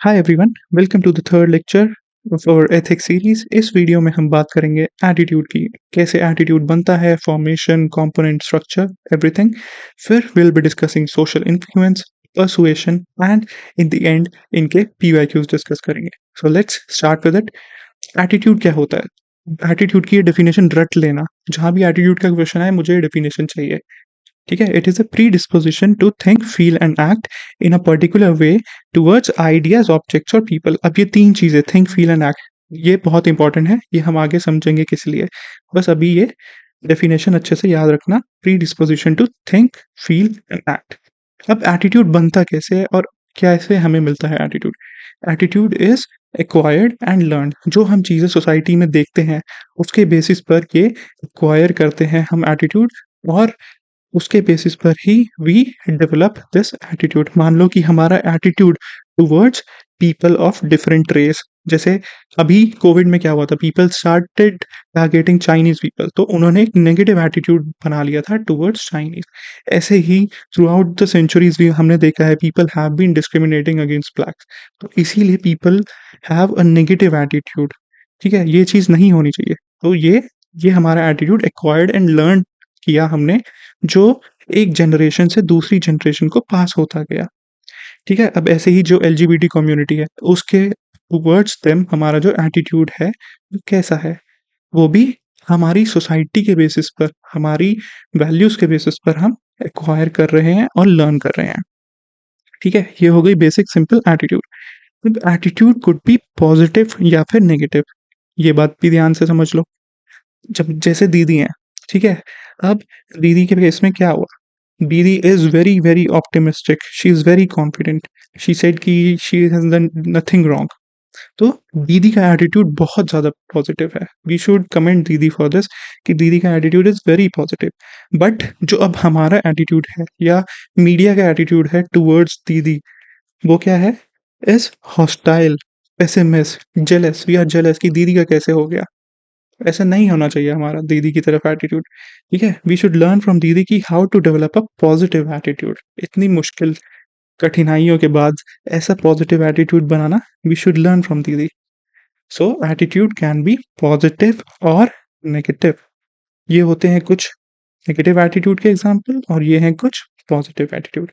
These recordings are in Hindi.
Hi everyone, welcome to the third lecture for ethics series. इस वीडियो में हम बात करेंगे एटीट्यूड की, कैसे एटीट्यूड बनता है, फॉर्मेशन, कंपोनेंट, स्ट्रक्चर, एवरीथिंग। फिर will be discussing social influence, persuasion and in the end इनके पीवाईक्यूज डिस्कस करेंगे। So let's start with it. Attitude क्या होता है? एटीट्यूड की डेफिनेशन रट लेना, जहां भी एटीट्यूड का क्वेश्चन आए मुझे डेफिनेशन चाहिए। ठीक है, it is a predisposition to think, feel and act in a particular way towards ideas, objects और पीपल। अब ये तीन चीजें, थिंक, फील एंड एक्ट, ये बहुत इंपॉर्टेंट है। ये हम आगे समझेंगे किस लिए। बस अभी ये डेफिनेशन अच्छे से याद रखना, predisposition to think, feel and act. अब एटीट्यूड बनता कैसे है और कैसे हमें मिलता है attitude? Attitude is acquired and learn. जो हम चीज़ें सोसाइटी में देखते हैं उसके बेसिस पर ये एक्वायर करते हैं हम एटीट्यूड, और उसके बेसिस पर ही वी डेवलप दिस एटीट्यूड। मान लो कि हमारा attitude towards people of different race, जैसे अभी कोविड में क्या हुआ था, people started targeting Chinese people, तो उन्होंने एक नेगेटिव एटीट्यूड बना लिया था टुवर्ड्स चाइनीज। ऐसे ही थ्रू आउट द सेंचुरीज भी हमने देखा है people have been discriminating against blacks, तो इसीलिए people have a negative attitude. ठीक है, ये चीज़ नहीं होनी चाहिए। तो ये हमारा एटीट्यूड एक्वायर्ड एंड लर्न किया हमने, जो एक जनरेशन से दूसरी जनरेशन को पास होता गया। ठीक है, अब ऐसे ही जो एलजीबीटी कम्युनिटी है उसके टुवर्ड्स देम हमारा जो एटीट्यूड है वो कैसा है, वो भी हमारी सोसाइटी के बेसिस पर, हमारी वैल्यूज के बेसिस पर हम एक्वायर कर रहे हैं और लर्न कर रहे हैं। ठीक है, ये हो गई basic simple attitude. Attitude could be positive या फिर नेगेटिव, ये बात भी ध्यान से समझ लो। जब जैसे दीदी हैं, ठीक है, अब दीदी के केस में क्या हुआ? Didi is very very optimistic, she is very confident, she said कि she has done nothing wrong. तो दीदी का एटीट्यूड बहुत ज़्यादा पॉजिटिव है, we should comment Didi for this, कि दीदी का attitude is very positive. But जो अब हमारा एटीट्यूड है या मीडिया का एटीट्यूड है टुवर्ड्स दीदी, वो क्या है? Is hostile, pessimist, jealous. We are jealous कि दीदी का कैसे हो गया। ऐसा नहीं होना चाहिए हमारा दीदी की तरफ एटीट्यूड। ठीक है, वी शुड लर्न फ्रॉम दीदी की how to develop a positive attitude. इतनी मुश्किल कठिनाइयों के बाद ऐसा पॉजिटिव एटीट्यूड बनाना, वी शुड लर्न फ्रॉम दीदी। So attitude can be positive और नेगेटिव। ये होते हैं कुछ नेगेटिव एटीट्यूड के एग्जाम्पल, और ये हैं कुछ पॉजिटिव एटीट्यूड।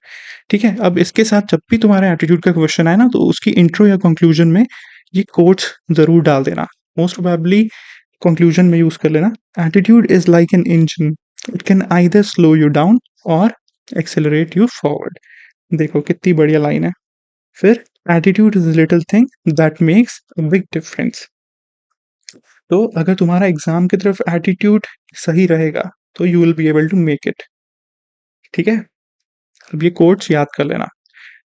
ठीक है, अब इसके साथ जब भी तुम्हारा एटीट्यूड का क्वेश्चन आए ना, तो उसकी इंट्रो या कंक्लूजन में ये कोट्स जरूर डाल देना। मोस्ट प्रोबेबली कंक्लूजन में यूज कर लेना। Attitude is like an engine, it can either slow you down और एक्सेलरेट यू फॉरवर्ड। देखो कितनी बढ़िया लाइन है। फिर attitude is little thing that makes a big difference. तो अगर तुम्हारा एग्जाम की तरफ एटीट्यूड सही रहेगा तो you will be able to make it. ठीक है, अब ये कोट्स याद कर लेना।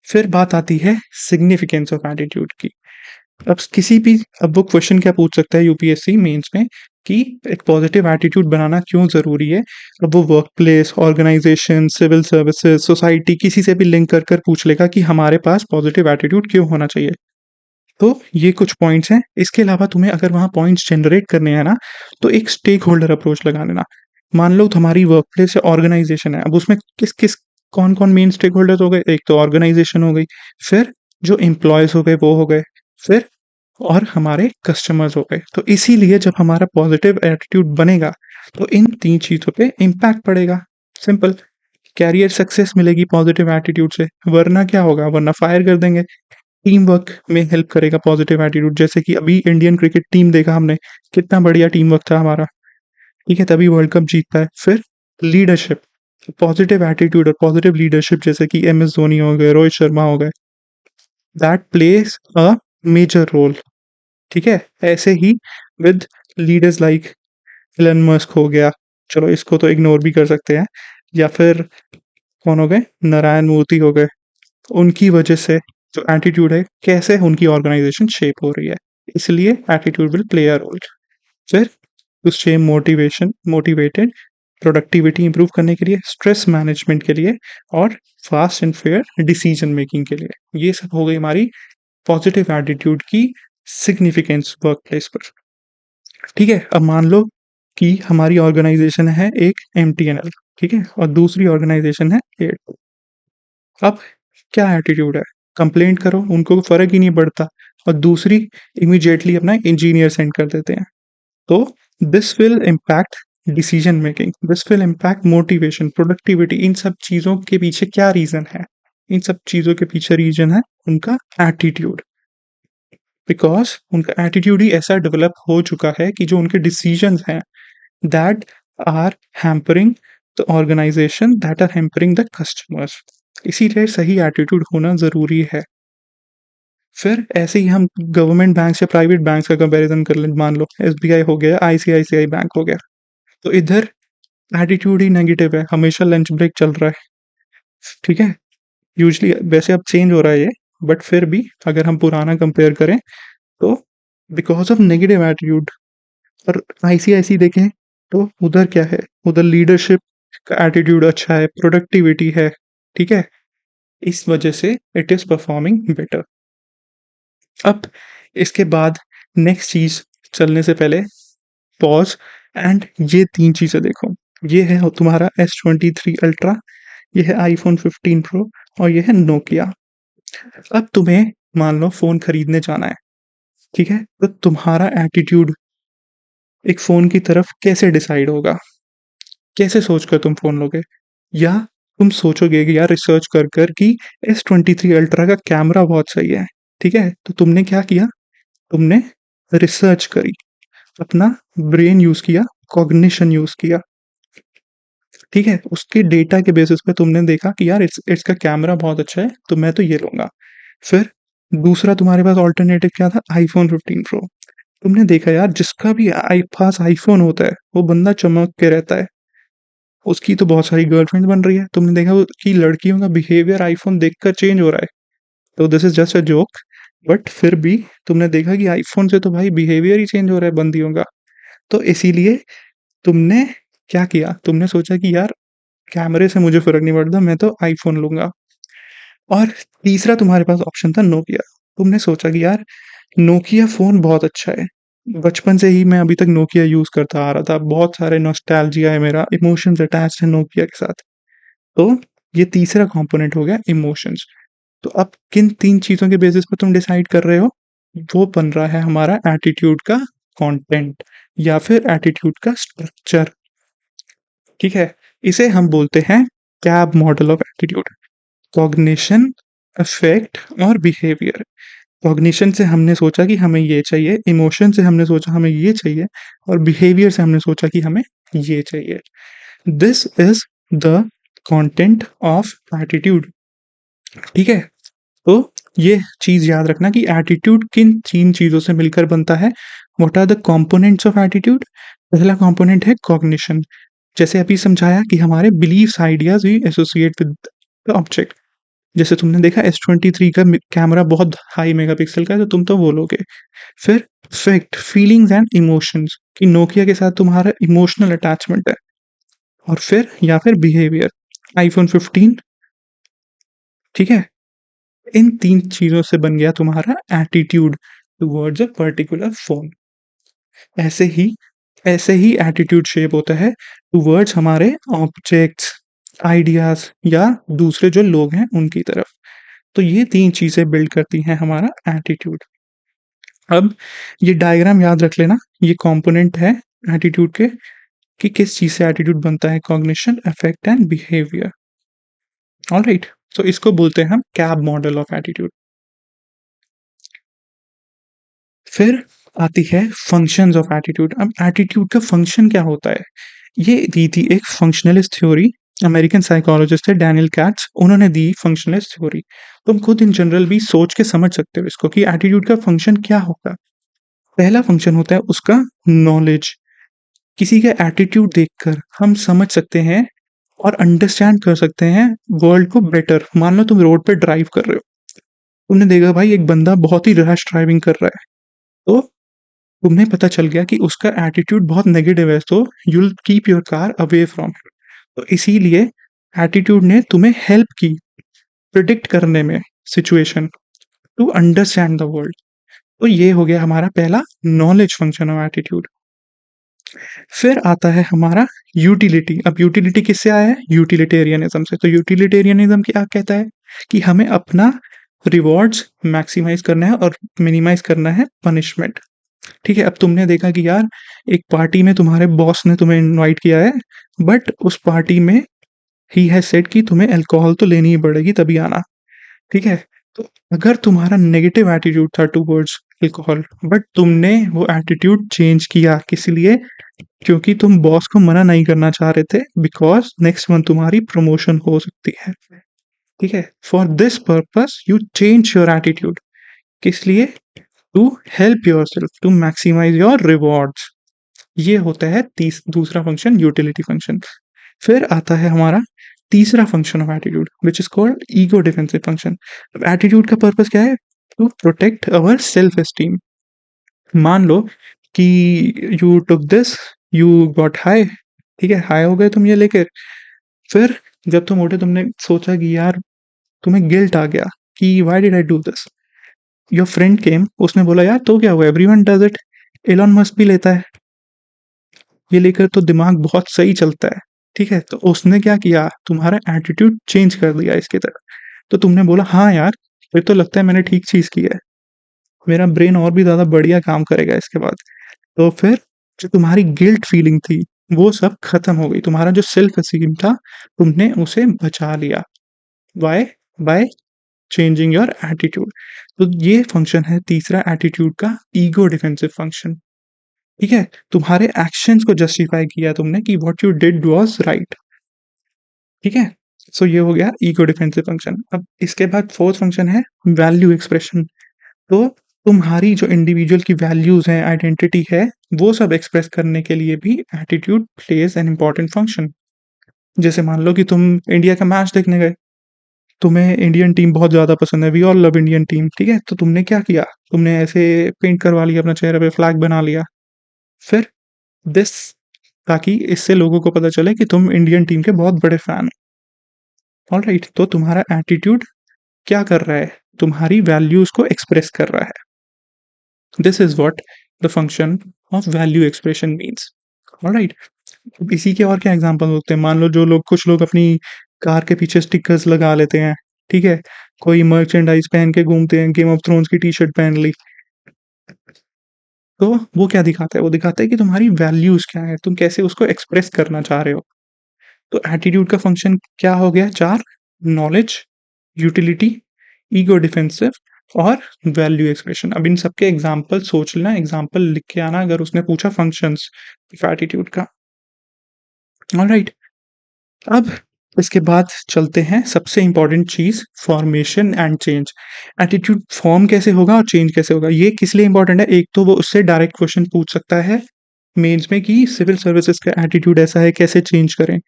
फिर बात आती है सिग्निफिकेंस ऑफ एटीट्यूड की। अब किसी भी, अब वो क्वेश्चन क्या पूछ सकता है यूपीएससी मेंस में, कि एक पॉजिटिव एटीट्यूड बनाना क्यों ज़रूरी है। अब वो work place, organisation, civil services, society, किसी से भी लिंक कर कर पूछ लेगा कि हमारे पास पॉजिटिव एटीट्यूड क्यों होना चाहिए। तो ये कुछ पॉइंट्स हैं। इसके अलावा तुम्हें अगर वहाँ पॉइंट्स जनरेट करने हैं ना, तो एक स्टेक होल्डर अप्रोच लगा लेना। मान लो तुम्हारी वर्क प्लेस या ऑर्गेनाइजेशन है, अब उसमें किस किस कौन कौन मेन स्टेक होल्डर्स हो गए? एक तो ऑर्गेनाइजेशन हो गई, फिर जो एम्प्लॉयज हो गए वो हो गए, फिर और हमारे कस्टमर्स हो गए। तो इसीलिए जब हमारा पॉजिटिव एटीट्यूड बनेगा तो इन तीन चीज़ों पे इम्पैक्ट पड़ेगा। सिंपल, कैरियर सक्सेस मिलेगी पॉजिटिव एटीट्यूड से, वरना क्या होगा? वरना फायर कर देंगे। टीम वर्क में हेल्प करेगा पॉजिटिव एटीट्यूड, जैसे कि अभी इंडियन क्रिकेट टीम देखा हमने, कितना बढ़िया टीम वर्क था हमारा। ठीक है, तभी वर्ल्ड कप जीतता है। फिर लीडरशिप, पॉजिटिव एटीट्यूड और पॉजिटिव लीडरशिप, जैसे कि एम एस धोनी हो गए, रोहित शर्मा हो गए, that plays a major role. ठीक है, ऐसे ही with leaders like Elon Musk हो गया, चलो इसको तो इग्नोर भी कर सकते हैं, या फिर कौन हो गए, नारायण मूर्ति हो गए। उनकी वजह से जो एटीट्यूड है, कैसे उनकी ऑर्गेनाइजेशन शेप हो रही है, इसलिए attitude will play a role. फिर to stay motivated, productivity improve करने के लिए, स्ट्रेस मैनेजमेंट के लिए, और fast and fair decision making के लिए। ये सब हो गई हमारी पॉजिटिव एटीट्यूड की सिग्निफिकेंस वर्क प्लेस पर। ठीक है, अब मान लो कि हमारी ऑर्गेनाइजेशन है एक एमटीएनएल, ठीक है, और दूसरी ऑर्गेनाइजेशन है एयरटेल। अब क्या एटीट्यूड है? कंप्लेंट करो, उनको फ़र्क ही नहीं पड़ता, और दूसरी इमीडिएटली अपना इंजीनियर सेंड कर देते हैं। तो this will impact decision making, this will impact motivation, productivity. इन सब चीज़ों के पीछे क्या रीज़न है? इन सब चीज़ों के पीछे रीज़न है उनका एटीट्यूड। बिकॉज़ उनका एटीट्यूड ही ऐसा डेवलप हो चुका है कि जो उनके डिसीजंस हैं, that are hampering the organisation, that are hampering the customers. इसीलिए सही एटीट्यूड होना ज़रूरी है। फिर ऐसे ही हम गवर्नमेंट बैंक्स या प्राइवेट बैंक्स का कंपैरिज़न कर लें, मान लो एसबीआई हो गया, आईसीआईसीआई बैंक हो गया। तो इधर एटीट्यूड ही नेगेटिव है, हमेशा लंच ब्रेक चल रहा है, ठीक है? यूजुअली वैसे अब चेंज हो रहा है ये, बट फिर भी अगर हम पुराना कंपेयर करें तो बिकॉज़ ऑफ नेगेटिव एटीट्यूड। और आईसीआईसी देखें तो उधर क्या है? उधर लीडरशिप का एटीट्यूड अच्छा है, प्रोडक्टिविटी है, ठीक है? इस वजह से इट इज़ परफॉर्मिंग बेटर। अब इसके बाद नेक्स्ट चीज़ चलने से पहले पॉज़ एंड ये 3 चीज़ें देखो। ये है तुम्हारा S23 अल्ट्रा, ये है आईफ़ोन 15 प्रो और ये है नोकिया। अब तुम्हें मान लो फ़ोन खरीदने जाना है, ठीक है? तो तुम्हारा एटीट्यूड एक फ़ोन की तरफ कैसे डिसाइड होगा? कैसे सोचकर तुम फ़ोन लोगे? या तुम सोचोगे कि यार रिसर्च कर कि S23 अल्ट्रा का कैमरा बहुत सही है, ठीक है? तो तुमने क्या किया? तुमने रिसर्च करी, अपना ब्रेन यूज़ किया, कॉग्निशन यूज़ किया, ठीक है? उसके डेटा के बेसिस पे तुमने देखा कि यार इसका कैमरा बहुत अच्छा है, तो मैं तो ये लूँगा। फिर दूसरा तुम्हारे पास अल्टरनेटिव क्या था? IPhone 15 pro. तुमने देखा यार जिसका भी पास आईफ़ोन होता है, वो बंदा चमक के रहता है। उसकी तो बहुत सारी गर्लफ्रेंड बन रही है। तुमने देखा कि लड़कियों का बिहेवियर आईफ़ोन देखकर चेंज हो रहा है। तो this is just a joke, but फिर भी तुमने देखा कि आईफ़ोन से तो भाई बिहेवियर ही चेंज हो रहा है बंदियों का। तो इसीलिए तुमने क्या किया? तुमने सोचा कि यार कैमरे से मुझे फ़र्क नहीं पड़ता, मैं तो आईफ़ोन लूँगा। और तीसरा तुम्हारे पास ऑप्शन था नोकिया। तुमने सोचा कि यार नोकिया फ़ोन बहुत अच्छा है। बचपन से ही मैं अभी तक नोकिया यूज़ करता आ रहा था। बहुत सारे नॉस्टैल्जिया है मेरा, इमोशंस अटैच्ड है नोकिया के साथ। तो ये तीसरा कंपोनेंट हो गया इमोशंस। तो अब किन 3 चीज़ों के बेसिस पे तुम डिसाइड कर रहे हो? वो बन रहा है हमारा एटीट्यूड का कंटेंट या फिर एटीट्यूड का स्ट्रक्चर, ठीक है? इसे हम बोलते हैं cab model of attitude. Cognition, affect और बिहेवियर। कॉग्निशन से हमने सोचा कि हमें ये चाहिए, इमोशन से हमने सोचा हमें ये चाहिए, और बिहेवियर से हमने सोचा कि हमें ये चाहिए। This is the content of attitude, ठीक है? तो ये चीज़ याद रखना कि एटीट्यूड किन 3 चीज़ों से मिलकर बनता है। What are the components of attitude? पहला कंपोनेंट है कॉग्निशन। जैसे अभी समझाया कि हमारे beliefs, ideas we associate with the object. जैसे तुमने देखा S23 का कैमरा बहुत हाई मेगापिक्सल का है, तो तुम तो वो लोगे। फिर अफेक्ट, फीलिंग्स एंड इमोशंस, कि नोकिया के साथ तुम्हारा इमोशनल अटैचमेंट है। और फिर या फिर बिहेवियर, आईफोन 15, ठीक है? इन 3 चीज़ों से बन गया तुम्हारा attitude towards a particular phone. ऐसे ही ऐसे ही एटीट्यूड शेप होता है टुवर्ड्स हमारे ऑब्जेक्ट्स, आइडियाज़ या दूसरे जो लोग हैं उनकी तरफ। तो ये 3 चीज़ें बिल्ड करती हैं हमारा एटीट्यूड। अब ये डायग्राम याद रख लेना, ये कंपोनेंट है एटीट्यूड के कि किस चीज़ से एटीट्यूड बनता है, cognition, affect and behaviour. Alright? So इसको बोलते हैं हम कैब मॉडल ऑफ एटीट्यूड। फिर आती है फंक्शंस ऑफ एटीट्यूड। अब एटीट्यूड का फंक्शन क्या होता है? ये दी थी एक फंक्शनलिस्ट थ्योरी, अमेरिकन साइकोलॉजिस्ट थे डैनियल कैट्स, उन्होंने दी फंक्शनलिस्ट थ्योरी। तुम खुद इन जनरल भी सोच के समझ सकते हो इसको कि एटीट्यूड का फंक्शन क्या होगा। पहला फंक्शन होता है उसका नॉलेज। किसी का एटीट्यूड देखकर हम समझ सकते हैं और अंडरस्टैंड कर सकते हैं वर्ल्ड को बेटर। मान लो तुम रोड पे ड्राइव कर रहे हो, तुमने देखा भाई एक बंदा बहुत ही रैश ड्राइविंग कर रहा है, तो तुम्हें पता चल गया कि उसका एटीट्यूड बहुत नेगेटिव है, तो you will keep your car away from him. तो इसीलिए एटीट्यूड ने तुम्हें हेल्प की प्रिडिक्ट करने में situation, to understand the world. तो ये हो गया हमारा पहला नॉलेज फंक्शन ऑफ एटीट्यूड। फिर आता है हमारा यूटिलिटी। अब यूटिलिटी किससे आया है? यूटिलिटेरियनिज्म से। तो यूटिलिटेरियनिज्म क्या कहता है कि हमें अपना रिवॉर्ड्स मैक्सिमाइज करना है और मिनिमाइज करना है पनिशमेंट। ठीक है, अब तुमने देखा कि यार एक पार्टी में तुम्हारे बॉस ने तुम्हें इनवाइट किया है, बट उस पार्टी में ही हैज सेड कि तुम्हें अल्कोहल तो लेनी ही पड़ेगी तभी आना। ठीक है, तो अगर तुम्हारा नेगेटिव एटीट्यूड था टूवर्ड्स अल्कोहल, बट तुमने वो एटीट्यूड चेंज किया किस लिए, क्योंकि तुम बॉस को मना नहीं करना चाह रहे थे, बिकॉज नेक्स्ट मंथ तुम्हारी प्रमोशन हो सकती है। ठीक है, for this purpose you change your attitude, किस लिए, to help yourself to maximise your rewards. ये होता है दूसरा फंक्शन, यूटिलिटी फंक्शन। फिर आता है हमारा तीसरा function of attitude which is called ego defensive function. अब एटीट्यूड का पर्पस क्या है, to protect our self esteem. मान लो कि you took this, you got high, ठीक है, हाई हो गए तुम ये लेकर। फिर जब तुम उठे तुमने सोचा कि यार तुम्हें गिल्ट आ गया कि why did I do this. Your friend came, उसने बोला यार तो क्या हुआ, everyone does it, Elon Musk भी लेता है, ये लेकर तो दिमाग बहुत सही चलता है। ठीक है, तो उसने क्या किया, तुम्हारा एटीट्यूड चेंज कर दिया इसकी तरफ। तो तुमने बोला हाँ यार, फिर तो लगता है मैंने ठीक चीज़ की है, मेरा ब्रेन और भी ज़्यादा बढ़िया काम करेगा इसके बाद। तो फिर जो तुम्हारी गिल्ट फीलिंग थी वो सब खत्म हो गई, तुम्हारा जो सेल्फ एस्टीम था तुमने उसे बचा लिया। Why, by changing your attitude. तो ये फंक्शन है तीसरा एटीट्यूड का, ईगो डिफेंसिव फंक्शन। ठीक है, तुम्हारे एक्शंस को जस्टिफाई किया तुमने कि what you did was right. ठीक है, सो ये हो गया ईगो डिफेंसिव फंक्शन। अब इसके बाद फोर्थ फंक्शन है वैल्यू एक्सप्रेशन। तो तुम्हारी जो इंडिविजुअल की वैल्यूज हैं, आइडेंटिटी है, वो सब एक्सप्रेस करने के लिए भी attitude pledge an important function. जैसे मान लो कि तुम इंडिया का मैच देखने गए, तुम्हें इंडियन टीम बहुत ज़्यादा पसंद है, we all love Indian team. ठीक है, तो तुमने क्या किया, तुमने ऐसे पेंट करवा लिया अपना चेहरे पे, फ्लैग बना लिया। फिर दिस, ताकि इससे लोगों को पता चले कि तुम इंडियन टीम के बहुत बड़े फैन हो। ऑलराइट, तो तुम्हारा एटीट्यूड क्या कर रहा है, तुम्हारी वैल्यूज को एक्सप्रेस कर रहा है। This is what the function of value expression means. Alright, इसी के और क्या एग्जांपल होते हैं, मान लो जो लोग, कुछ लोग अपनी कार के पीछे स्टिकर्स लगा लेते हैं। ठीक है, कोई मर्चेंडाइज पहन के घूमते हैं, गेम ऑफ थ्रोन्स की टी शर्ट पहन ली। तो वो क्या दिखाता है, वो दिखाता है कि तुम्हारी वैल्यूज क्या है, तुम कैसे उसको एक्सप्रेस करना चाह रहे हो। तो एटीट्यूड का फंक्शन क्या हो गया, चार, नॉलेज, यूटिलिटी, ईगो डिफेंसिव और वैल्यू एक्सप्रेशन। अब इन सबके एग्जाम्पल सोच लेना, एग्जाम्पल लिख के आना अगर उसने पूछा फंक्शंस एटीट्यूड का। ऑलराइट, अब इसके बाद चलते हैं सबसे इंपॉर्टेंट चीज, formation and change. Attitude form कैसे होगा और चेंज कैसे होगा, ये किस लिए इंपॉर्टेंट है, एक तो वो उससे डायरेक्ट क्वेश्चन पूछ सकता है मेंस में कि सिविल सर्विसेज का एटीट्यूड ऐसा है, कैसे चेंज करें।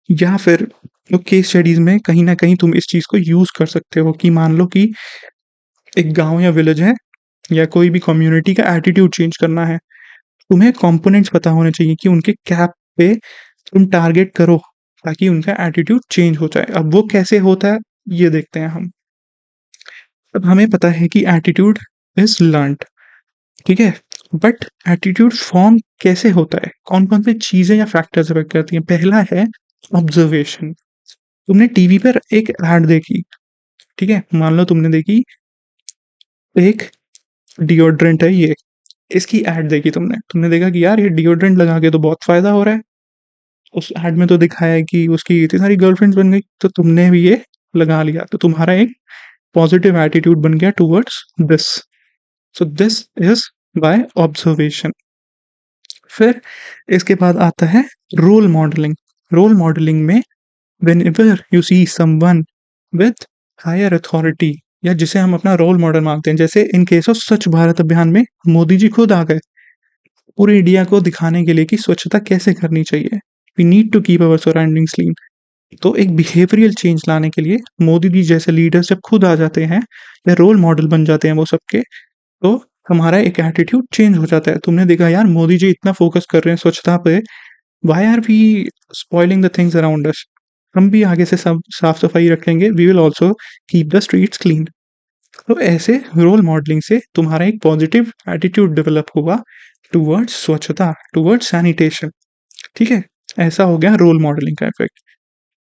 या फिर तो केस स्टडीज में कहीं ना कहीं तुम इस चीज को यूज कर सकते हो कि मान लो कि एक गांव या विलेज है, या कोई भी कम्युनिटी का एटीट्यूड चेंज करना है, तुम्हें कंपोनेंट्स पता होने चाहिए कि उनके कैप पे तुम टारगेट करो ताकि उनका एटीट्यूड चेंज हो जाए। अब वो कैसे होता है ये देखते हैं हम। अब हमें पता है कि एटीट्यूड इज लर्नड, ठीक है, बट एटीट्यूड फॉर्म कैसे होता है, कौन कौन सी चीजें या फैक्टर्स अफेक्ट करती हैं। पहला है ऑब्जर्वेशन। तुमने टीवी पर एक एड देखी, ठीक है, मान लो तुमने देखी एक डिओड्रेंट है ये, इसकी एड देखी तुमने, तुमने देखा कि यार ये डिओड्रेंट लगा के तो बहुत फायदा हो रहा है। उस एड में तो दिखाया है कि उसकी इतनी सारी गर्लफ्रेंड्स बन गई, तो तुमने भी ये लगा लिया, तो तुम्हारा एक पॉजिटिव एटीट्यूड बन गया towards this. So this is by observation. फिर इसके बाद आता है रोल मॉडलिंग। रोल मॉडलिंग में whenever you see someone with higher authority, या जिसे हम अपना रोल मॉडल मानते हैं, जैसे इन केस ऑफ स्वच्छ भारत अभियान में मोदी जी खुद आ गए पूरी इंडिया को दिखाने के लिए कि स्वच्छता कैसे करनी चाहिए, we need to keep our surroundings clean. तो एक बिहेवियरल चेंज लाने के लिए मोदी जी जैसे लीडर्स जब खुद आ जाते हैं या रोल मॉडल बन जाते हैं वो सबके, तो हमारा एक एटीट्यूड चेंज हो जाता है। तुमने देखा यार मोदी जी इतना फोकस कर रहे हैं स्वच्छता पे, why are we spoiling the things around us. हम भी आगे से सब साफ सफाई रखेंगे, we will also keep the streets clean. तो ऐसे रोल मॉडलिंग से तुम्हारा एक पॉजिटिव एटीट्यूड डेवलप होगा टूवर्ड्स स्वच्छता, टूवर्ड्स सैनिटेशन। ठीक है, ऐसा हो गया रोल मॉडलिंग का इफेक्ट।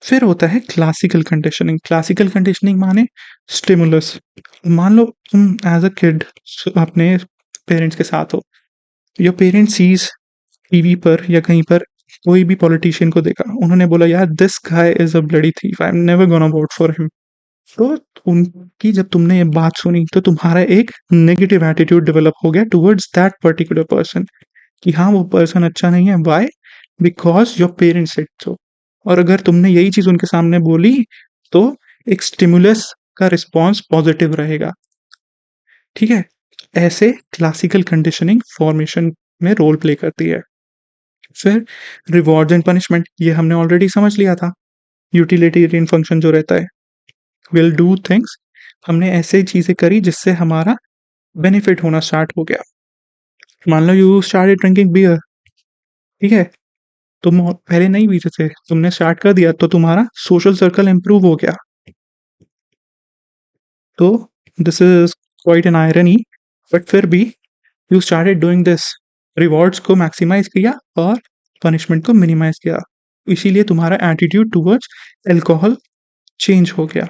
फिर होता है क्लासिकल कंडीशनिंग। क्लासिकल कंडीशनिंग माने स्टिमुलस। मान लो तुम एज अ किड अपने पेरेंट्स के साथ हो, योर पेरेंट्स सीज टीवी पर या कहीं पर कोई भी पॉलिटिशियन को देखा, उन्होंने बोला यार this guy is a bloody thief, I am never gonna vote for him. तो उनकी जब तुमने ये बात सुनी तो तुम्हारा एक नेगेटिव एटीट्यूड डेवलप हो गया टुवर्ड्स दैट पर्टिकुलर पर्सन, कि हाँ वो पर्सन अच्छा नहीं है। Why? Because your parents said so. और अगर तुमने यही चीज उनके सामने बोली तो एक स्टिमुलस का रिस्पॉन्स पॉजिटिव रहेगा। ठीक है, ऐसे क्लासिकल कंडीशनिंग फॉर्मेशन में रोल प्ले करती है। फिर रिवॉर्ड्स एंड पनिशमेंट, ये हमने ऑलरेडी समझ लिया था। यूटिलिटेरियन फंक्शन जो रहता है, विल डू थिंग्स, हमने ऐसे चीजें करी जिससे हमारा बेनिफिट होना स्टार्ट हो गया। मान लो यू स्टार्टेड ड्रिंकिंग बियर, ठीक है, तुम पहले नहीं पीते थे, तुमने स्टार्ट कर दिया तो तुम्हारा सोशल सर्कल इंप्रूव हो गया। तो this is quite an irony, but फिर भी you started doing this, rewards को मैक्सिमाइज किया और पनिशमेंट को मिनिमाइज किया, इसीलिए तुम्हारा एटीट्यूड टुवर्ड्स अल्कोहल चेंज हो गया।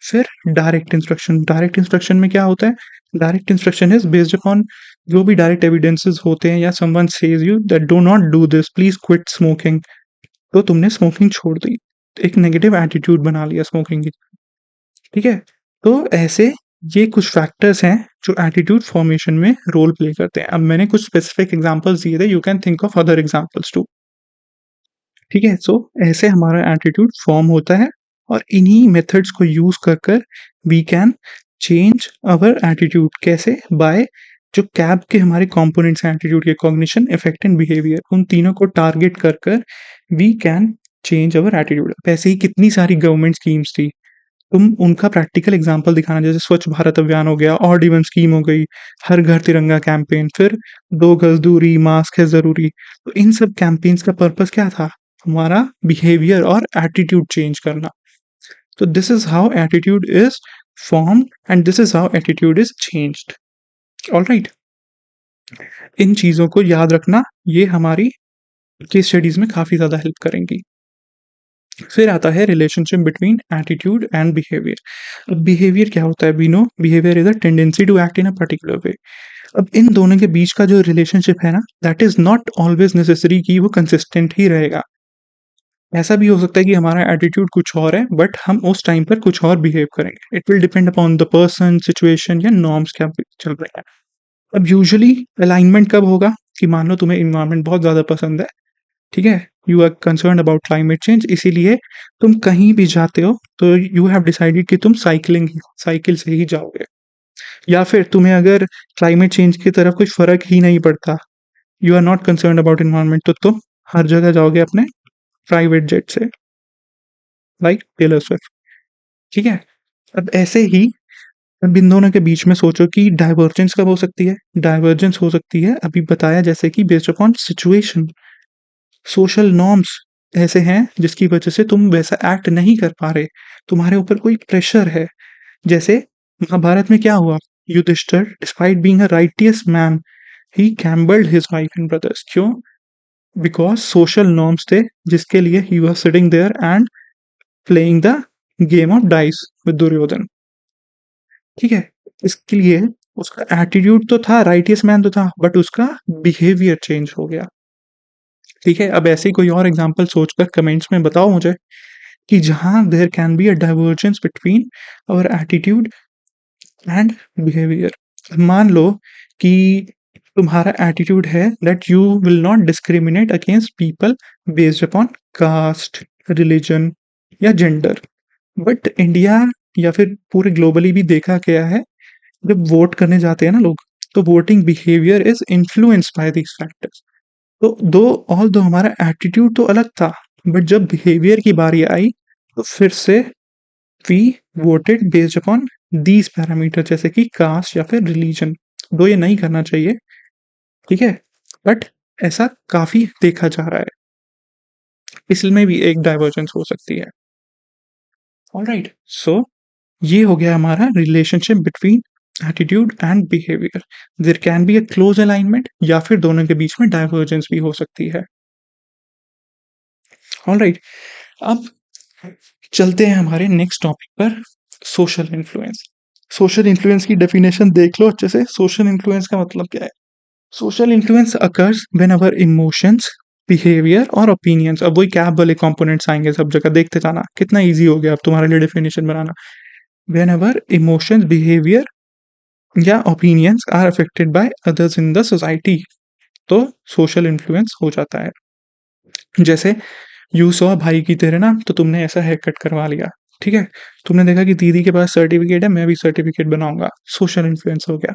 फिर डायरेक्ट इंस्ट्रक्शन। डायरेक्ट इंस्ट्रक्शन में क्या होता है? Direct instruction is based upon जो भी डायरेक्ट एविडेंसेस होते हैं, या someone says you that do not do this, please quit smoking, तो तुमने स्मोकिंग छोड़ दी, एक नेगेटिव एटीट्यूड बना लिया स्मोकिंग की। ठीक है, तो ऐसे ये कुछ फैक्टर्स हैं जो एटीट्यूड फॉर्मेशन में रोल प्ले करते हैं। अब मैंने कुछ स्पेसिफिक एग्जांपल्स दिए थे, you can think of other examples too. ठीक है, सो ऐसे हमारा एटीट्यूड फॉर्म होता है, और इन्हीं मेथड्स को यूज कर कर we can change our attitude. कैसे? बाय जो कैब के हमारे कंपोनेंट्स हैं एटीट्यूड के, कॉग्निशन, इफेक्ट एंड बिहेवियर, उन तीनों को टारगेट कर कर we can change our attitude. वैसे ही कितनी सारी गवर्नमेंट स्कीम्स थी, तुम उनका प्रैक्टिकल एग्जाम्पल दिखाना, जैसे स्वच्छ भारत अभियान हो गया, ऑड इवन स्कीम हो गई, हर घर तिरंगा कैंपेन, फिर 2 गज दूरी, मास्क है जरूरी। तो इन सब कैंपेन्स का पर्पस क्या था? हमारा बिहेवियर और एटीट्यूड चेंज करना। तो this is how attitude is form and this is how attitude is changed. Alright, इन चीजों को याद रखना, ये हमारी केस स्टडीज में काफी ज्यादा हेल्प करेंगी। फिर आता है relationship between attitude and behaviour. अब बिहेवियर क्या होता है? We know behaviour is a tendency to act in a particular way. अब इन दोनों के बीच का जो रिलेशनशिप है ना, that is not always necessary कि वो कंसिस्टेंट ही रहेगा। ऐसा भी हो सकता है कि हमारा एटीट्यूड कुछ और है बट हम उस टाइम पर कुछ और बिहेव करेंगे। It will depend upon the person, situation या नॉर्म्स क्या चल रहे हैं। अब यूजुअली अलाइनमेंट कब होगा? कि मान लो तुम्हें इन्वायरमेंट बहुत ज्यादा पसंद है, ठीक है, you are concern about climate change, इसीलिए तुम कहीं भी जाते हो तो यू हैव डिसाइडेड कि तुम साइकिल से ही जाओगे। या फिर तुम्हें अगर क्लाइमेट चेंज की तरफ कोई फर्क ही नहीं पड़ता, you are not concern about environment, तो तुम हर जगह जाओगे अपने प्राइवेट जेट से, लाइक टेलर स्विफ्ट। ठीक है, अब ऐसे ही अब इन दोनों के बीच में सोचो कि डाइवर्जेंस कब हो सकती है? डाइवर्जेंस हो सकती है अभी बताया जैसे कि based upon situation, social norms ऐसे हैं जिसकी वजह से तुम वैसा एक्ट नहीं कर पा रहे, तुम्हारे ऊपर कोई प्रेशर है। जैसे महाभारत में क्या हुआ? Yudhishthira despite being a righteous man, he gambled his wife and brothers. क्यों? बिकॉज सोशल नॉर्म्स थे जिसके लिए he was sitting there and playing the game of dice with Duryodhana. ठीक है, इसके लिए उसका एटीट्यूड तो था, राइटियस मैन तो था, बट उसका बिहेवियर चेंज हो गया। ठीक है, अब ऐसे ही कोई और एग्जांपल सोचकर कमेंट्स में बताओ मुझे कि जहां there can be a divergence between our attitude and behaviour. मान लो कि तुम्हारा एटीट्यूड है that you will not discriminate against people based upon caste, religion या जेंडर, बट इंडिया या फिर पूरे ग्लोबली भी देखा गया है, जब वोट करने जाते हैं ना लोग, तो voting behaviour is influenced by these factors. तो दो ऑल दो हमारा एटीट्यूड तो अलग था, बट जब बिहेवियर की बारी आई तो फिर से we voted based upon these parameter, जैसे कि कास्ट या फिर रिलीजन। दो ये नहीं करना चाहिए, ठीक है, बट ऐसा काफी देखा जा रहा है, इसमें भी एक डाइवर्जेंस हो सकती है। ऑलराइट, सो ये हो गया हमारा relationship between attitude and behaviour. There can be a close alignment या फिर दोनों के बीच में डाइवर्जेंस भी हो सकती है। ऑलराइट, अब चलते हैं हमारे नेक्स्ट टॉपिक पर, सोशल इन्फ्लुएंस। सोशल इन्फ्लुएंस की डेफिनेशन देख लो अच्छे से। सोशल इन्फ्लुएंस का मतलब क्या है? Social influence occurs when our emotions, behaviour और ओपिनियंस। अब वही कैप वाले कंपोनेंट्स आएंगे सब जगह, देखते जाना कितना इजी हो गया अब तुम्हारे लिए डेफिनेशन बनाना। व्हेन आवर इमोशंस, बिहेवियर या opinions are affected by others in the society, तो सोशल इन्फ्लुएंस हो जाता है। जैसे यू सॉ भाई की तेरे ना, तो तुमने ऐसा हेयर कट करवा लिया, ठीक है। तुमने देखा कि दीदी के पास सर्टिफिकेट है, मैं भी सर्टिफिकेट बनाऊंगा, सोशल इन्फ्लुएंस हो गया।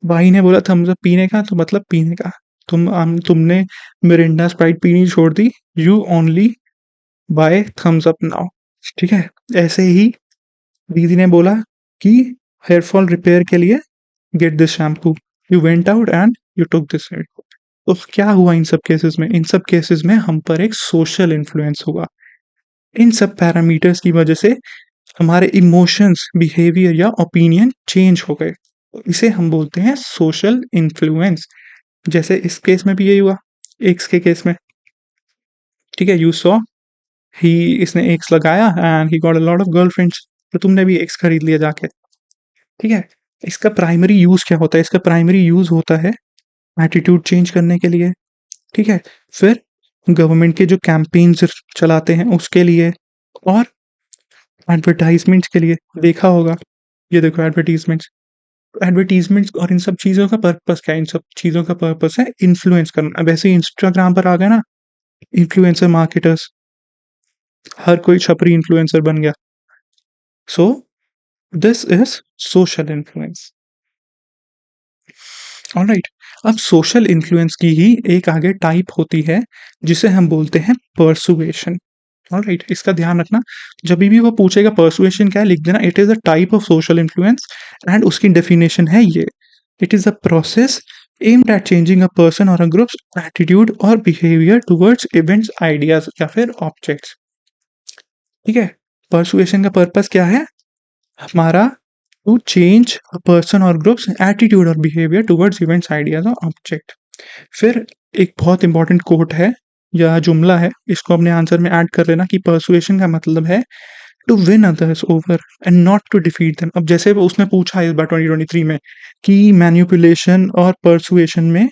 भाई ने बोला थम्स अप पीने का, तो मतलब पीने का। तुमने मिरिंडा स्प्राइट पीनी छोड़ दी, you only buy Thums Up now, ठीक है। ऐसे ही दीदी ने बोला कि हेयर फॉल रिपेयर के लिए get this shampoo, you went out and you took this shampoo. तो क्या हुआ इन सब केसेस में? इन सब केसेस में हम पर एक सोशल इन्फ्लुएंस हुआ। इन सब पैरामीटर्स की वजह से हमारे इमोशंस, बिहेवियर या ओपिनियन चेंज हो गए, तो इसे हम बोलते हैं सोशल इन्फ्लुएंस। जैसे इस केस में भी यही हुआ, एक्स के केस में, ठीक है। यू सॉ ही, इसने एक्स लगाया and he got a lot of girlfriends, तो तुमने भी एक्स खरीद लिया जाके, ठीक है। इसका प्राइमरी यूज क्या होता है? इसका प्राइमरी यूज होता है एटीट्यूड चेंज करने के लिए, ठीक है। फिर गवर्नमेंट के जो कैंपेन्स चलाते हैं उसके लिए, और एडवर्टाइजमेंट्स के लिए। देखा होगा, ये देखो एडवर्टीजमेंट्स। एडवर्टीजमेंट्स और इन सब चीज़ों का पर्पस क्या है? इन सब चीज़ों का पर्पस है इन्फ्लुएंस करना। अब ऐसे इंस्टाग्राम पर आ गए ना इन्फ्लुएंसर मार्केटर्स, हर कोई छपरी इन्फ्लुएंसर बन गया। So this is social influence. Alright, अब सोशल इन्फ्लुएंस की ही एक आगे टाइप होती है जिसे हम बोलते हैं परसुएशन। ऑलराइट, इसका ध्यान रखना, जब भी वो पूछेगा परसुएशन क्या है, लिख देना it is a type of social influence, and उसकी डेफिनेशन है ये: it is a process aimed at changing a person or a group's attitude or behavior towards events, ideas या फिर objects, ठीक है। परसुएशन का पर्पस क्या है हमारा? टू चेंज अ पर्सन और ग्रुप्स एटीट्यूड और बिहेवियर टुवर्ड्स इवेंट्स, आइडियाज और ऑब्जेक्ट। फिर एक बहुत इंपॉर्टेंट कोट है या जुमला है, इसको अपने आंसर में ऐड कर लेना कि परसुएशन का मतलब है to win others over and not to defeat them. अब जैसे वो उसने पूछा इस बार 2023 में कि मैनिपुलेशन और परसुएशन में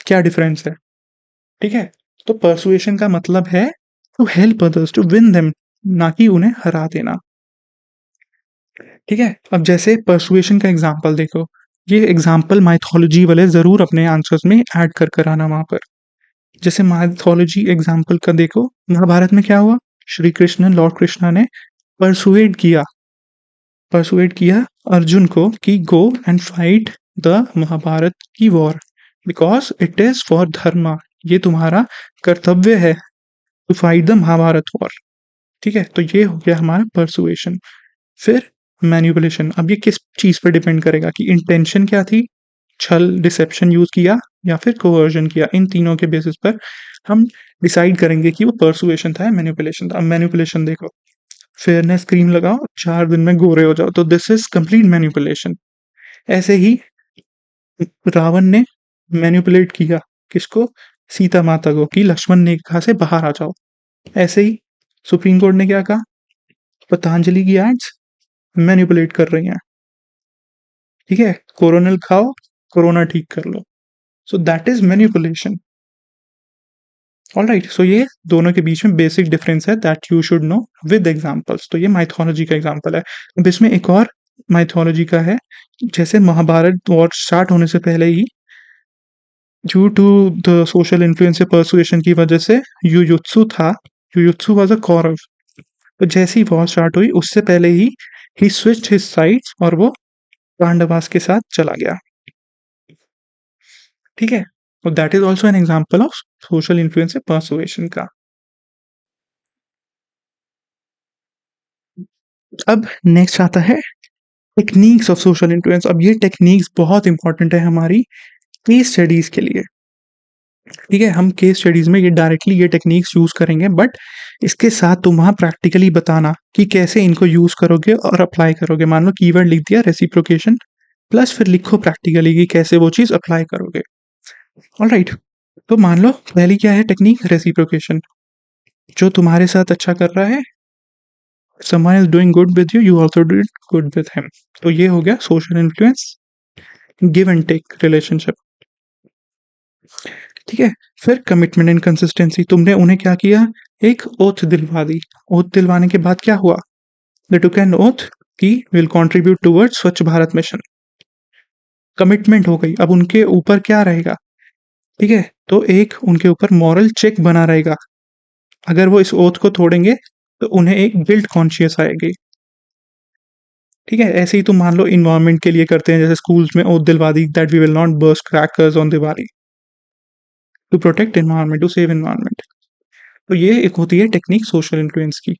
क्या डिफरेंस है, ठीक है। तो परसुएशन का मतलब है to help others, to win them, ना कि उन्हें हरा देना, ठीक है। अब जैसे परसुएशन का एग्जाम्पल देखो, ये एग्जाम्पल माइथोलॉजी वाले जरूर अपने आंसर्स में ऐड कर कर आना वहां पर। जैसे माइथोलॉजी एग्जाम्पल का देखो, महाभारत में क्या हुआ? श्री कृष्ण, लॉर्ड कृष्णा ने परसुएड किया अर्जुन को कि go and fight the Mahabharat की war, because it is for dharma, ये तुम्हारा कर्तव्य है to fight the Mahabharat war, ठीक है। तो ये हो गया हमारा परसुएशन। फिर मैनिपुलेशन, अब ये किस चीज पर डिपेंड करेगा कि इंटेंशन क्या थी, छल, डिसेप्शन यूज किया या फिर कोवर्जन किया। इन तीनों के बेसिस पर हम डिसाइड करेंगे कि वो परसुएशन था या मैनिपुलेशन था। अब मैनिपुलेशन देखो, फेयरनेस क्रीम लगाओ 4 दिन में गोरे हो जाओ, तो दिस इज कंप्लीट मैनिपुलेशन। ऐसे ही रावण ने मैनिपुलेट किया किसको? सीता माता को, कि लक्ष्मण ने कहा से बाहर आ जाओ। ऐसे ही सुप्रीम कोर्ट ने क्या कहा? पतंजलि की एड्स मैनिपुलेट कर रही हैं, ठीक है। कोरोनल खाओ, कोरोना ठीक कर लो, so that is manipulation. Alright, so ये दोनों के बीच में बेसिक डिफरेंस है that you should know with examples. तो ये माइथोलॉजी का एग्जांपल है। अब इसमें एक और माइथोलॉजी का है, जैसे महाभारत वॉर स्टार्ट होने से पहले ही, due to the social influence या परसुएशन की वजह से युयुत्सु था, युयुत्सु वाज अ कौरव। तो जैसी वॉर स्टार्ट हुई उससे पहले ही स्विच्ड हिज साइड्स और वो पांडवास के साथ चला गया, ठीक है। तो that is also an example of social influence या परसुएशन का। अब नेक्स्ट आता है टेक्निक्स ऑफ सोशल इन्फ्लुएंस। अब ये टेक्निक्स बहुत इंपॉर्टेंट है हमारी केस स्टडीज के लिए, ठीक है। हम केस स्टडीज में ये डायरेक्टली ये टेक्निक्स यूज करेंगे, बट इसके साथ तुम वहाँ प्रैक्टिकली बताना कि कैसे इनको यूज करोगे और अप्लाई करोगे। मान लो कीवर्ड लिख दिया रेसिप्रोकेशन, प्लस फिर लिखो प्रैक्टिकली कि कैसे वो चीज अप्लाई करोगे। ऑलराइट, तो मान लो पहली क्या है टेक्निक? रेसिप्रोकेशन। जो तुम्हारे साथ अच्छा कर रहा है, someone is doing good with you, you also do it good with him. तो ये हो गया social influence, give and take relationship. ठीक है। फिर कमिटमेंट एंड कंसिस्टेंसी, तुमने उन्हें क्या किया, एक ओथ दिलवा दी। ओथ दिलवाने के बाद क्या हुआ, दे टुक एन ओथ कि विल कंट्रीब्यूट टुवर्ड्स स्वच्छ भारत मिशन। कमिटमेंट हो गई, अब उनके ऊपर क्या रहेगा, ठीक है, तो एक उनके ऊपर मॉरल चेक बना रहेगा। अगर वो इस ओथ को तोड़ेंगे तो उन्हें एक गिल्ट कॉन्शियस आएगी। ठीक है। ऐसे ही तुम मान लो इन्वायरमेंट के लिए करते हैं, जैसे स्कूल्स में ओथ दिलवा दी that we will not burst crackers on Diwali to protect environment, to save environment. तो ये एक होती है टेक्निक सोशल इन्फ्लुएंस की।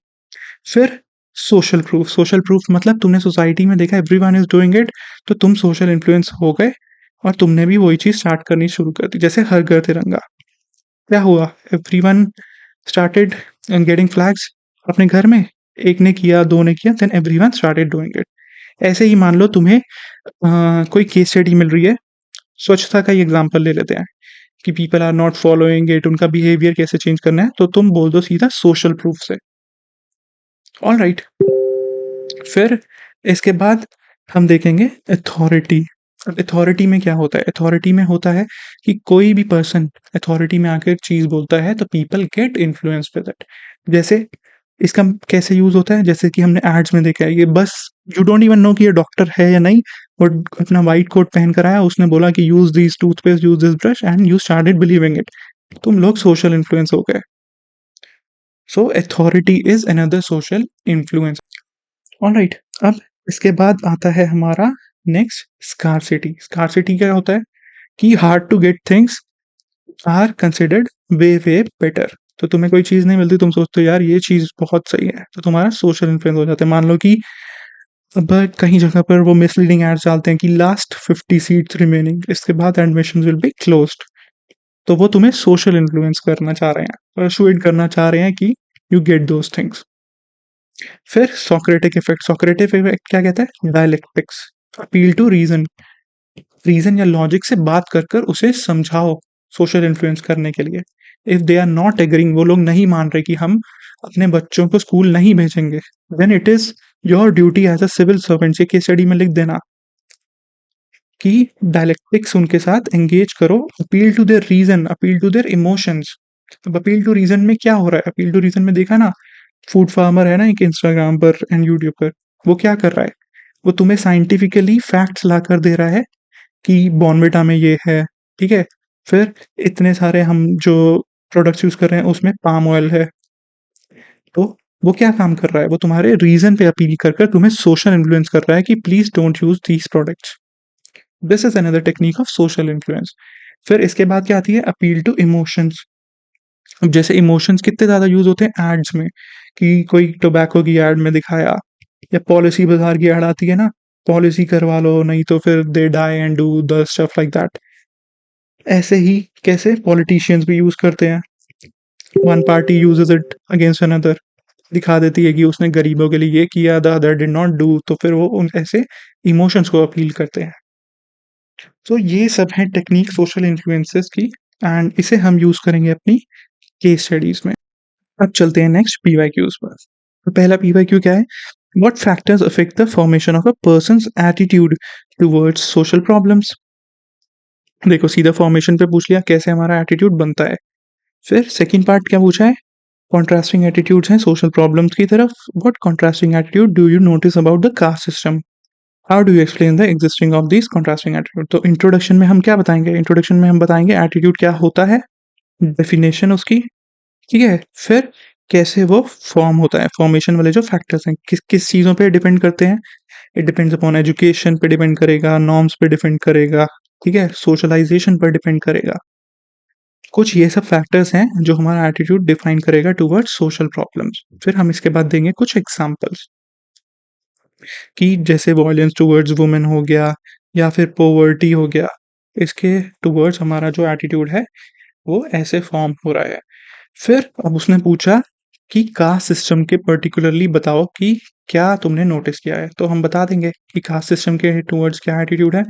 फिर सोशल प्रूफ, सोशल प्रूफ मतलब तुमने सोसाइटी में देखा एवरीवन इज डूइंग इट, तो तुम सोशल इन्फ्लुएंस हो गए और तुमने भी वही चीज स्टार्ट करनी शुरू कर दी। जैसे हर घर तिरंगा, क्या हुआ, एवरीवन स्टार्टेड गेटिंग फ्लैग्स अपने घर में, एक ने किया, दो ने किया, then everyone started doing it. ऐसे ही मान लो तुम्हें कोई केस स्टडी मिल रही है, स्वच्छता का ही एग्जांपल ले लेते हैं कि people are not following it, उनका बिहेवियर कैसे चेंज करना है, तो तुम बोल दो सीधा सोशल प्रूफ से। All right. फिर इसके बाद हम देखेंगे अथॉरिटी। अब अथॉरिटी में क्या होता है, अथॉरिटी में होता है कि कोई भी पर्सन अथॉरिटी में आकर चीज बोलता है तो people get influence with it. जैसे इसका कैसे यूज होता है, जैसे कि हमने एड्स में देखा है, ये बस यू डोंट इवन नो कि ये डॉक्टर है या नहीं, और अपना वाइट कोट पहन कर आया, उसने बोला कि use this toothpaste, use this brush, and you started believing it, तुम लोग सोशल इन्फ्लुएंस हो गए। So authority is another social influence. Alright. अब इसके बाद आता है हमारा नेक्स्ट स्कार्सिटी। स्कार्सिटी क्या होता है कि hard to get things are considered way way better. तो तुम्हें कोई चीज नहीं मिलती, तुम सोचते हो यार ये चीज बहुत सही है, तो तुम्हारा सोशल इन्फ्लुएंस हो जाता है। मान लो कि अब कहीं जगह पर वो मिसलीडिंग एड्स डालते हैं कि लास्ट 50 सीट्स रिमेनिंग, इसके बाद एडमिशन विल बी क्लोज्ड, तो वो तुम्हें सोशल इन्फ्लुएंस करना चाह रहे हैं, परसुएड करना चाह रहे हैं कि यू गेट दोज थिंग्स। फिर सोक्रेटिक इफेक्ट, सोक्रेटिक इफेक्ट क्या कहता है, dialectics, appeal to reason, reason या लॉजिक से बात कर कर उसे समझाओ सोशल इन्फ्लुएंस करने के लिए। If they are not agreeing, वो लोग नहीं मान रहे कि हम अपने बच्चों को स्कूल नहीं भेजेंगे, then it is your duty as a civil servant, ये केस स्टडी में लिख देना कि डायलेक्टिक्स उनके साथ एंगेज करो, appeal to their reason, appeal to their emotions. अब अपील टू रीजन में क्या हो रहा है, अपील टू रीजन में देखा ना, फूड फार्मर है ना एक इंस्टाग्राम पर एंड यूट्यूब पर, वो क्या कर रहा है, वो तुम्हें साइंटिफिकली फैक्ट्स ला कर दे रहा है कि बॉर्नविटा में ये है, ठीक है, फिर इतने सारे हम जो प्रोडक्ट्स यूज कर रहे हैं उसमें पाम ऑयल है। तो वो क्या काम कर रहा है, वो तुम्हारे रीजन पे अपील कर कर तुम्हें सोशल इन्फ्लुएंस कर रहा है कि please don't use these products. This is another technique of social influence. फिर इसके बाद क्या आती है, अपील टू इमोशंस। अब जैसे इमोशंस कितने ज्यादा यूज होते हैं एड्स में, कि कोई टोबैको की एड में दिखाया, या पॉलिसी बाजार की एड आती है ना, पॉलिसी करवा लो नहीं तो फिर they die and do the stuff like that. ऐसे ही कैसे पॉलिटिशियंस भी यूज करते हैं, one party uses it against another, दिखा देती है कि उसने गरीबों के लिए ये किया, the other did not do, तो फिर वो उन ऐसे इमोशंस को अपील करते हैं। तो ये सब है टेक्निक सोशल इन्फ्लुएंसेस की, एंड इसे हम यूज करेंगे अपनी केस स्टडीज में। अब चलते हैं नेक्स्ट पीवाईक्यूज पर। तो पहला पीवाईक्यू क्या है, what factors affect the formation of a persons attitude towards social problems. देखो सीधा फॉर्मेशन पे पूछ लिया कैसे हमारा एटीट्यूड बनता है। फिर सेकंड पार्ट क्या पूछा है, कॉन्ट्रास्टिंग एटीट्यूड्स हैं सोशल प्रॉब्लम्स की तरफ, what contrasting attitude do you notice about the caste system, how do you explain the existing of this contrasting attitude. तो इंट्रोडक्शन में हम क्या बताएंगे, इंट्रोडक्शन में हम बताएंगे एटीट्यूड क्या होता है, डेफिनेशन उसकी, ठीक है, फिर कैसे वो फॉर्म होता है, फॉर्मेशन वाले जो फैक्टर्स हैं किस किस चीज़ों पे डिपेंड करते हैं, इट डिपेंड्स अपॉन एजुकेशन पे डिपेंड करेगा, नॉर्म्स पे डिपेंड करेगा, ठीक है, सोशलाइजेशन पर डिपेंड करेगा। कुछ ये सब फैक्टर्स हैं जो हमारा एटीट्यूड डिफाइन करेगा टुवर्ड्स सोशल प्रॉब्लम्स। फिर हम इसके बाद देंगे कुछ एग्जांपल्स कि जैसे वॉयलेंस टुवर्ड्स वुमेन हो गया, या फिर पोवर्टी हो गया, इसके टुवर्ड्स हमारा जो एटीट्यूड है वो ऐसे फॉर्म हो रहा है। फिर अब उसने पूछा कि कास्ट सिस्टम के पर्टिकुलरली बताओ कि क्या तुमने नोटिस किया है, तो हम बता देंगे कि कास्ट सिस्टम के टुवर्ड्स क्या एटीट्यूड है।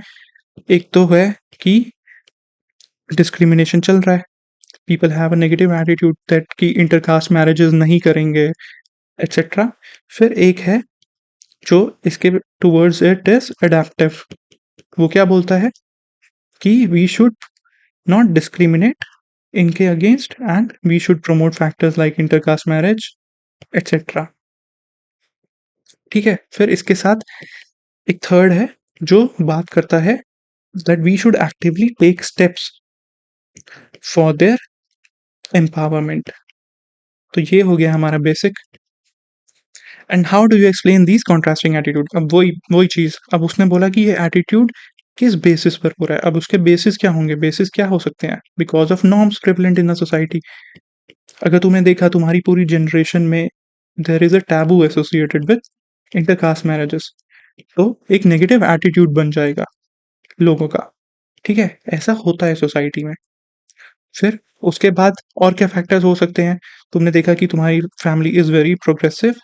एक तो है कि डिस्क्रिमिनेशन चल रहा है, people have a negative attitude that कि इंटरकास्ट मैरिजेस नहीं करेंगे एटसेट्रा। फिर एक है जो इसके टूवर्ड्स इट इज अडेप्टिव। वो क्या बोलता है कि वी शुड नॉट डिस्क्रिमिनेट इनके against and we should promote factors like intercaste marriage etcetera. ठीक है, फिर इसके साथ एक थर्ड है जो बात करता है that we should actively take steps for their empowerment. तो ये हो गया हमारा basic. And how do you explain these contrasting attitude. अब वही वही चीज़, अब उसने बोला कि ये एटीट्यूड किस बेसिस पर हो रहा है। अब उसके बेसिस क्या होंगे, बेसिस क्या हो सकते हैं, because of norms prevalent in the society. अगर तुमने देखा तुम्हारी पूरी जनरेशन में there is a taboo associated with intercaste marriages, तो एक नेगेटिव एटीट्यूड बन जाएगा लोगों का। ठीक है, ऐसा होता है सोसाइटी में। फिर उसके बाद और क्या फैक्टर्स हो सकते हैं। तुमने देखा कि तुम्हारी फैमिली इज़ वेरी प्रोग्रेसिव,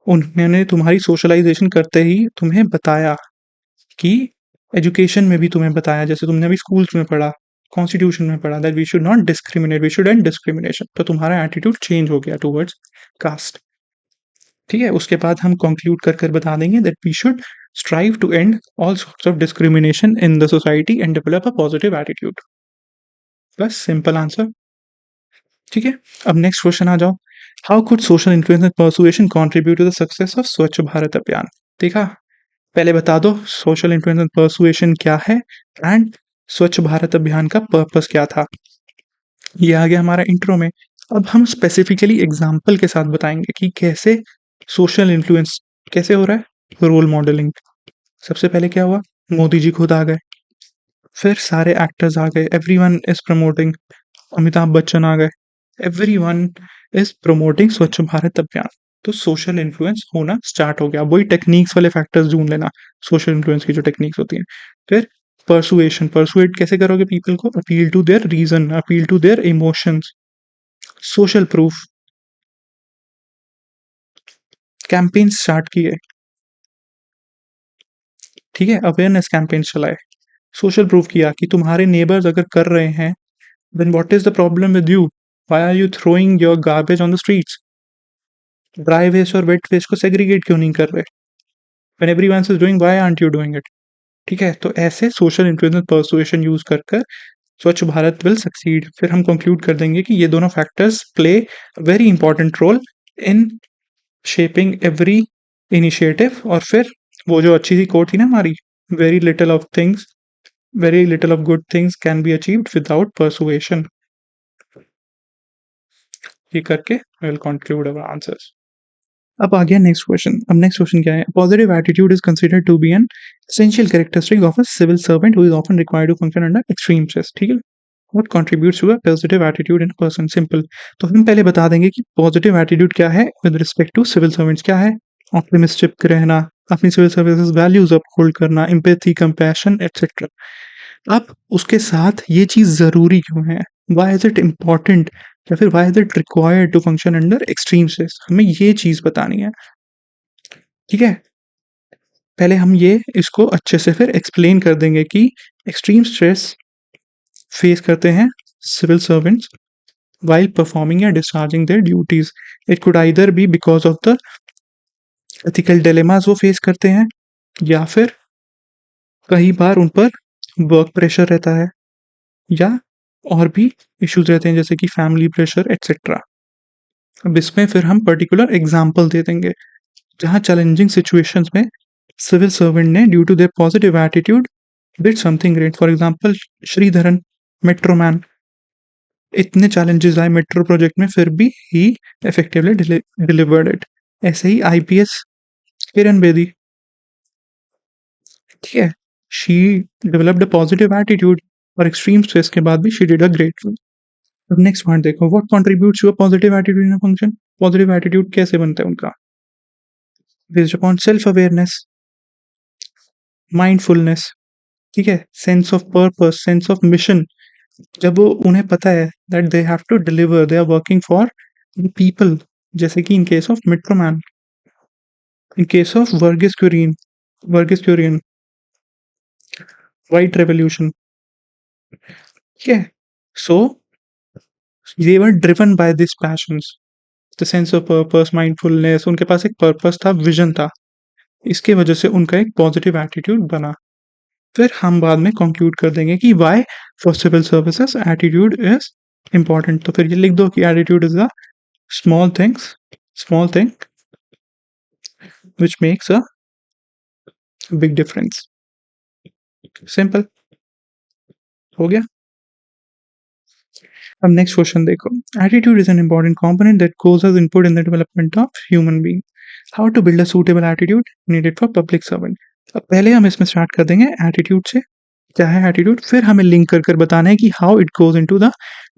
उन्होंने तुम्हारी सोशलाइजेशन करते ही तुम्हें बताया कि एजुकेशन में भी तुम्हें बताया, जैसे तुमने अभी स्कूल्स में पढ़ा, कॉन्स्टिट्यूशन में पढ़ा that we should not discriminate, we should end discrimination. तो तुम्हारा एटीट्यूड चेंज हो गया टूवर्ड्स कास्ट। ठीक है, उसके बाद हम कंक्लूड कर बता देंगे that we should strive to end all sorts of discrimination in the society and develop a positive attitude. बस सिंपल आंसर। ठीक है, अब नेक्स्ट क्वेश्चन आ जाओ। How could social influence and persuasion contribute to the success of Swachh Bharat अभियान। देखा, पहले बता दो सोशल इन्फ्लुएंस एंड परसुएशन क्या है एंड स्वच्छ भारत अभियान का पर्पस क्या था। ये आ गया हमारा इंट्रो में। अब हम स्पेसिफिकली एग्जाम्पल के साथ बताएंगे कि कैसे सोशल इन्फ्लुएंस कैसे हो रहा है। रोल मॉडलिंग, सबसे पहले क्या हुआ, मोदी जी खुद आ गए, फिर सारे एक्टर्स आ गए, everyone is promoting, Amitabh Bachchan आ गए, एवरीवन इज प्रमोटिंग स्वच्छ भारत अभियान। तो सोशल इन्फ्लुएंस होना स्टार्ट हो गया। वही टेक्निक्स वाले फैक्टर्स ढूंढ लेना, सोशल इन्फ्लुएंस की जो टेक्निक्स होती हैं। फिर परसुएशन, परसुएट कैसे करोगे पीपल को, appeal to their reason, appeal to their emotions. Social proof, campaign start किए, ठीक है, अवेयरनेस कैंपेन चलाए, सोशल प्रूफ किया कि तुम्हारे नेबर्स अगर कर रहे हैं then what is the problem with you, why are you throwing your garbage on the streets, dry waste और वेट वेस्ट को सेग्रीगेट क्यों नहीं कर रहे, when everyone is doing why aren't you doing it। ठीक है, तो ऐसे सोशल इन्फ्लुएंस परसुएशन यूज कर कर स्वच्छ भारत विल सक्सीड। फिर हम कंक्लूड कर देंगे कि ये दोनों factors play very important role in shaping every initiative. और फिर वो जो अच्छी सी कोट थी ना हमारी, very little of things, very little of good things can be achieved without persuasion. ये करके I will conclude our answers. अब आ गया नेक्स्ट क्वेश्चन। अब नेक्स्ट क्वेश्चन क्या है, positive attitude is considered to be an essential characteristic of a civil servant who is often required to function under extreme stress. ठीक है, what contributes to a positive attitude in person. Simple, तो हम पहले बता देंगे कि पॉजिटिव एटीट्यूड क्या है with respect to civil servants. क्या है, ऑप्टिमिस्टिक रहना, अपनी सिविल सर्विसेज वैल्यूज अपहोल्ड करना, एम्पैथी, कंपैशन एटसेट्रा। अब उसके साथ ये चीज़ ज़रूरी क्यों है, व्हाई इज़ इट इम्पोर्टेंट, या फिर why is it required to function under extreme stress, हमें ये चीज़ बतानी है। ठीक है, पहले हम ये इसको अच्छे से फिर एक्सप्लेन कर देंगे कि एक्सट्रीम स्ट्रेस फेस करते हैं सिविल सर्वेंट्स while performing या discharging their duties. It could either be because of the ethical dilemmas वो फेस करते हैं, या फिर कई बार उन पर वर्क प्रेशर रहता है, या और भी इश्यूज रहते हैं जैसे कि फैमिली प्रेशर एटसेट्रा। अब इसमें फिर हम पर्टिकुलर एग्जाम्पल दे देंगे जहाँ चैलेंजिंग सिचुएशंस में सिविल सर्वेंट ने due to their positive attitude did something great. For example Sreedharan, metro man, इतने चैलेंजेस आए मेट्रो प्रोजेक्ट में फिर भी ही इफेक्टिवली डिलीवर्ड इट। ऐसे ही आईपीएस किरण बेदी, ठीक है, she developed a positive attitude और एक्सट्रीम स्ट्रेस के बाद भी शी डिड अ ग्रेट। अब नेक्स्ट पॉइंट देखो, what contributes to a positive attitude in a function. Positive attitude कैसे बनता है उनका, based upon self awareness, mindfulness, ठीक है, sense of purpose, sense of mission. जब वो उन्हें पता है that they have to deliver, they are working for people, जैसे कि in case of metro man, in case of Verghese Kurien, white revolution. ठीक है, so they were driven by this passions, the sense of purpose, mindfulness, उनके पास एक पर्पस था, विजन था। इसकी वजह से उनका एक पॉजिटिव एटीट्यूड बना। फिर हम बाद में कंक्लूड कर देंगे कि why for civil services attitude is important. तो फिर ये लिख दो कि attitude is the small things, small thing which makes a big difference. Simple हो गया। अब नेक्स्ट क्वेश्चन देखो, attitude is an important component that goes as input in the development of human being. How to build a suitable attitude needed for public servant. अब पहले हम इसमें स्टार्ट कर देंगे एटीट्यूड से, क्या है एटीट्यूड, फिर हमें लिंक कर कर बताना है कि how it goes into the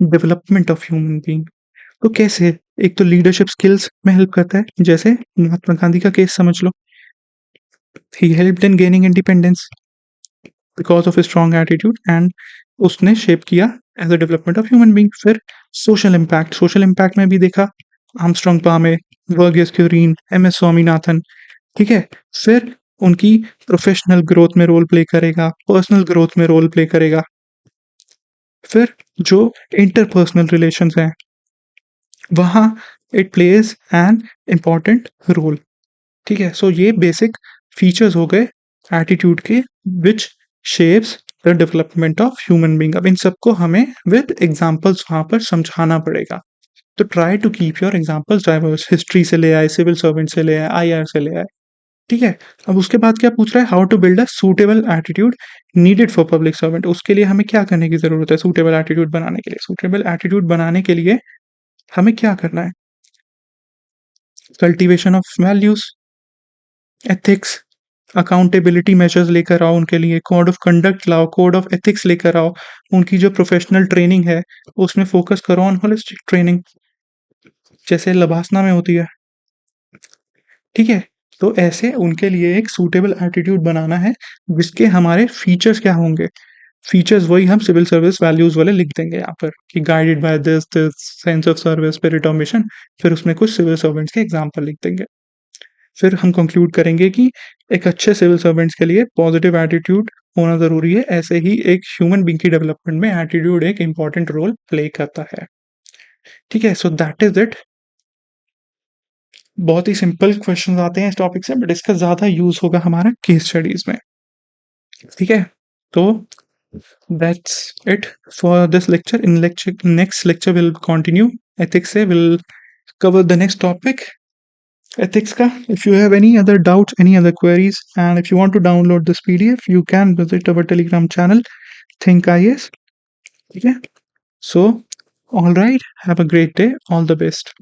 development of human being. तो कैसे, एक तो लीडरशिप स्किल्स में हेल्प करता है, जैसे महात्मा गांधी का केस समझ लो, he helped in gaining independence because of strong attitude, and उसने शेप किया as a development of human being. फिर सोशल इम्पैक्ट, सोशल इम्पैक्ट में भी देखा, आर्मस्ट्रॉन्ग पामे, वर्गीस क्यूरीन, एम एस स्वामीनाथन, ठीक है। फिर उनकी प्रोफेशनल ग्रोथ में रोल प्ले करेगा, पर्सनल ग्रोथ में रोल प्ले करेगा। फिर जो इंटरपर्सनल रिलेशंस हैं वहाँ it plays an important role, ठीक है। सो ये बेसिक फीचर्स हो गए एटीट्यूड के which shapes the development of human being. अब इन सबको हमें विद एग्जांपल्स वहाँ पर समझाना पड़ेगा। तो try to keep your examples diverse, history से ले आए, सिविल सर्वेंट से ले आए, आईआर से ले आए, ठीक है। अब उसके बाद क्या पूछ रहा है, how to build a suitable attitude needed for public servant. उसके लिए हमें क्या करने की जरूरत है सूटेबल एटीट्यूड बनाने के लिए। सूटेबल एटीट्यूड बनाने के लिए हमें क्या करना है, cultivation of values, ethics, accountability measures लेकर आओ उनके लिए, कोड ऑफ कंडक्ट लाओ, कोड ऑफ एथिक्स लेकर आओ। उनकी जो प्रोफेशनल ट्रेनिंग है उसमें फोकस करो ऑन होलिस्टिक ट्रेनिंग, जैसे लबासना में होती है, ठीक है। तो ऐसे उनके लिए एक सूटेबल एटीट्यूड बनाना है, जिसके हमारे फीचर्स क्या होंगे, फीचर्स वही हम सिविल सर्विस वैल्यूज वाले लिख देंगे यहाँ पर कि guided by this this sense of service, spirit of mission. फिर उसमें कुछ सिविल सर्वेंट्स के एग्जाम्पल लिख देंगे। फिर हम कंक्लूड करेंगे कि एक अच्छे सिविल सर्वेंट्स के लिए पॉजिटिव एटीट्यूड होना ज़रूरी है। ऐसे ही एक ह्यूमन बीइंग की डेवलपमेंट में एटीट्यूड एक इंपॉर्टेंट रोल प्ले करता है, ठीक है। सो दैट इज इट। बहुत ही सिंपल क्वेश्चन आते हैं इस टॉपिक से, बट इसका ज़्यादा यूज होगा हमारा केस स्टडीज में, ठीक है। तो that's it for this lecture. In lecture next lecture will continue ethics से, will cover the next topic ethics ka. If you have any other doubts, any other queries, and if you want to download this PDF, you can visit our Telegram channel, Think IAS. Okay. So, all right. Have a great day. All the best.